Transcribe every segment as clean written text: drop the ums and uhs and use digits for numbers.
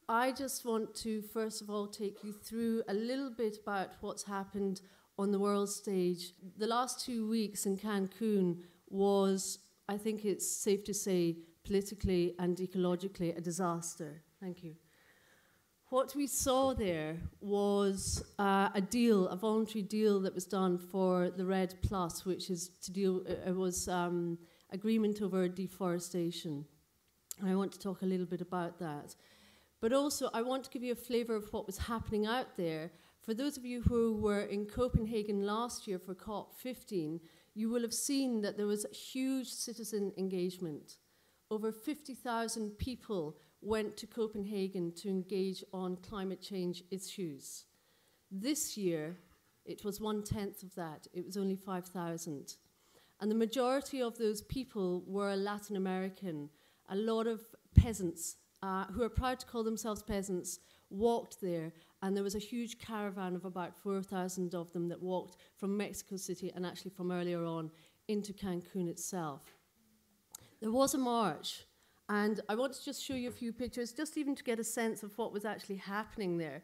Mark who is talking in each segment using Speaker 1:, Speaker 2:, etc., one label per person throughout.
Speaker 1: I just want to, first of all, take you through a little bit about what's happened on the world stage. The last 2 weeks in Cancun was, I think it's safe to say, politically and ecologically a disaster. Thank you. What we saw there was a deal, a voluntary deal that was done for the REDD+, which is to deal, it was agreement over deforestation. And I want to talk a little bit about that. But also, I want to give you a flavour of what was happening out there. For those of you who were in Copenhagen last year for COP15, you will have seen that there was huge citizen engagement. Over 50,000 people went to Copenhagen to engage on climate change issues. This year, it was 1/10 of that. It was only 5,000. And the majority of those people were Latin American. A lot of peasants who are proud to call themselves peasants walked there, and there was a huge caravan of about 4,000 of them that walked from Mexico City and actually from earlier on into Cancun itself. There was a march, and I want to just show you a few pictures, just even to get a sense of what was actually happening there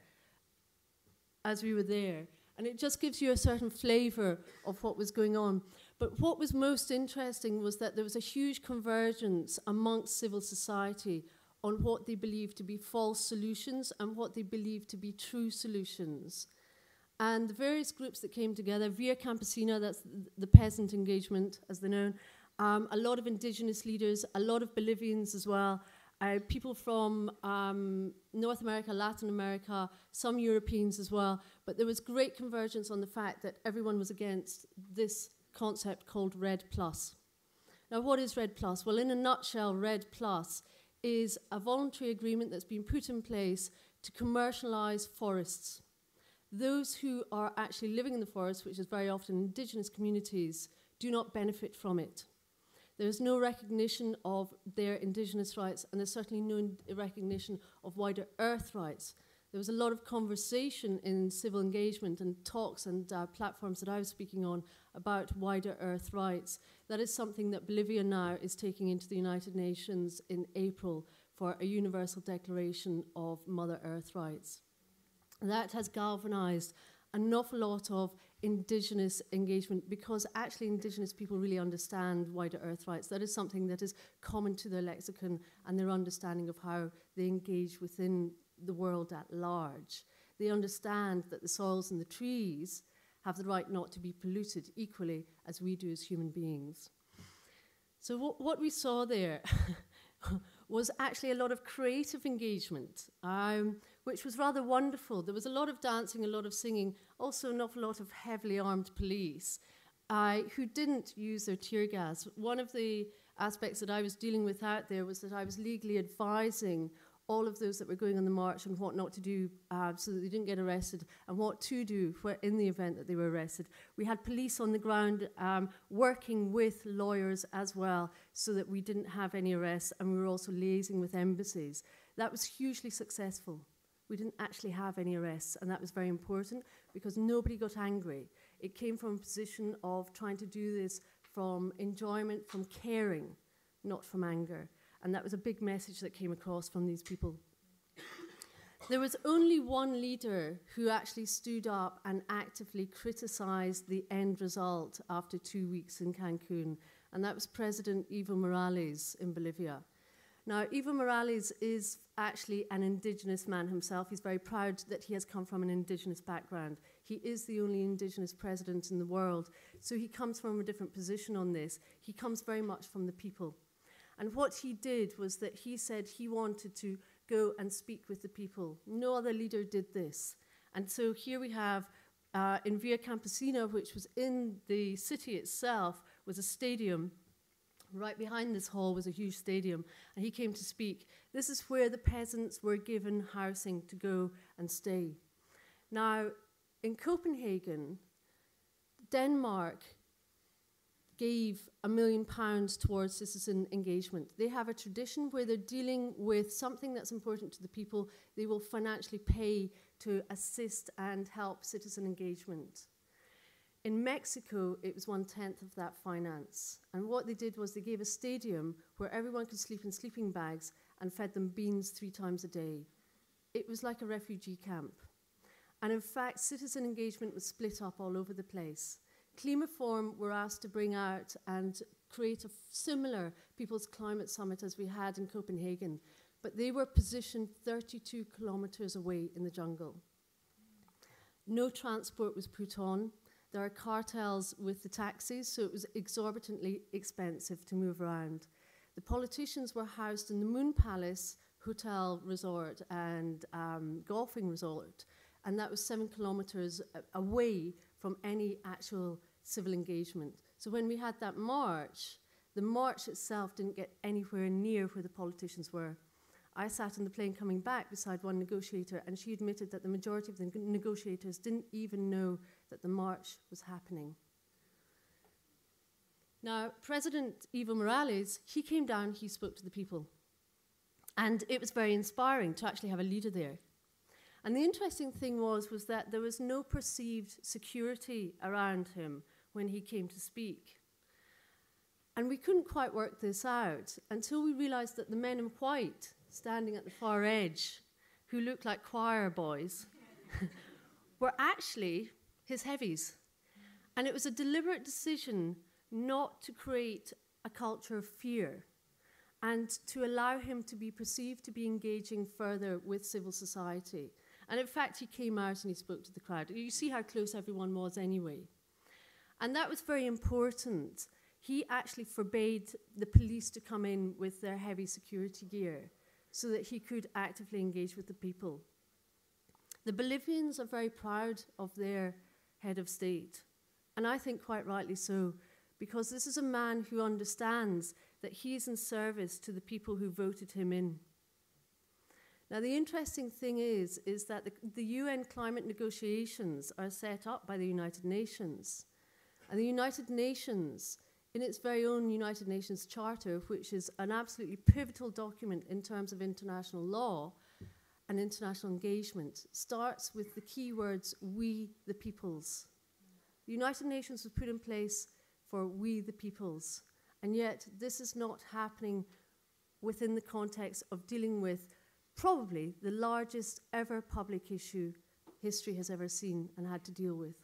Speaker 1: as we were there. And it just gives you a certain flavour of what was going on. But what was most interesting was that there was a huge convergence amongst civil society on what they believed to be false solutions and what they believed to be true solutions. And the various groups that came together, Via Campesina, that's the peasant engagement, as they're known, a lot of indigenous leaders, a lot of Bolivians as well, people from North America, Latin America, some Europeans as well. But there was great convergence on the fact that everyone was against this concept called REDD+. Now, what is REDD+? Well, in a nutshell, REDD+ is a voluntary agreement that's been put in place to commercialise forests. Those who are actually living in the forest, which is very often indigenous communities, do not benefit from it. There's no recognition of their indigenous rights, and there's certainly no recognition of wider earth rights. There was a lot of conversation in civil engagement and talks and platforms that I was speaking on about wider earth rights. That is something that Bolivia now is taking into the United Nations in April for a universal declaration of Mother Earth rights. That has galvanized an awful lot of indigenous engagement because actually indigenous people really understand wider earth rights. That is something that is common to their lexicon and their understanding of how they engage within the world at large. They understand that the soils and the trees have the right not to be polluted equally as we do as human beings. So what we saw there was actually a lot of creative engagement, which was rather wonderful. There was a lot of dancing, a lot of singing, also an awful lot of heavily armed police who didn't use their tear gas. One of the aspects that I was dealing with out there was that I was legally advising all of those that were going on the march and what not to do so that they didn't get arrested and what to do in the event that they were arrested. We had police on the ground working with lawyers as well so that we didn't have any arrests, and we were also liaising with embassies. That was hugely successful. We didn't actually have any arrests, and that was very important because nobody got angry. It came from a position of trying to do this from enjoyment, from caring, not from anger. And that was a big message that came across from these people. There was only one leader who actually stood up and actively criticized the end result after 2 weeks in Cancun, and that was President Evo Morales in Bolivia. Now, Evo Morales is actually an indigenous man himself. He's very proud that he has come from an indigenous background. He is the only indigenous president in the world, so he comes from a different position on this. He comes very much from the people. And what he did was that he said he wanted to go and speak with the people. No other leader did this. And so here we have, in Via Campesina, which was in the city itself, was a stadium. Right behind this hall was a huge stadium, and he came to speak. This is where the peasants were given housing to go and stay. Now, in Copenhagen, Denmark gave £1 million towards citizen engagement. They have a tradition where they're dealing with something that's important to the people. They will financially pay to assist and help citizen engagement. In Mexico, it was 1/10 of that finance. And what they did was they gave a stadium where everyone could sleep in sleeping bags and fed them beans 3 times a day. it was like a refugee camp. And in fact, citizen engagement was split up all over the place. Climaforum were asked to bring out and create a similar People's Climate Summit as we had in Copenhagen, but they were positioned 32 kilometers away in the jungle. No transport was put on. There are cartels with the taxis, so it was exorbitantly expensive to move around. The politicians were housed in the Moon Palace Hotel Resort and golfing resort, and that was 7 kilometers away from any actual civil engagement. So when we had that march, the march itself didn't get anywhere near where the politicians were. I sat in the plane coming back beside one negotiator, and she admitted that the majority of the negotiators didn't even know that the march was happening. Now, President Evo Morales, he came down, he spoke to the people. And it was very inspiring to actually have a leader there. And the interesting thing was that there was no perceived security around him when he came to speak. And we couldn't quite work this out until we realized that the men in white standing at the far edge, who looked like choir boys, were actually his heavies. And it was a deliberate decision not to create a culture of fear and to allow him to be perceived to be engaging further with civil society. And in fact, he came out and he spoke to the crowd. You see how close everyone was anyway. And that was very important. He actually forbade the police to come in with their heavy security gear so that he could actively engage with the people. The Bolivians are very proud of their head of state, and I think quite rightly so, because this is a man who understands that he's in service to the people who voted him in. Now, the interesting thing is that the UN climate negotiations are set up by the United Nations, and the United Nations, in its very own United Nations Charter, which is an absolutely pivotal document in terms of international law and international engagement, starts with the key words, we the peoples. The United Nations was put in place for we the peoples, and yet this is not happening within the context of dealing with probably the largest ever public issue history has ever seen and had to deal with.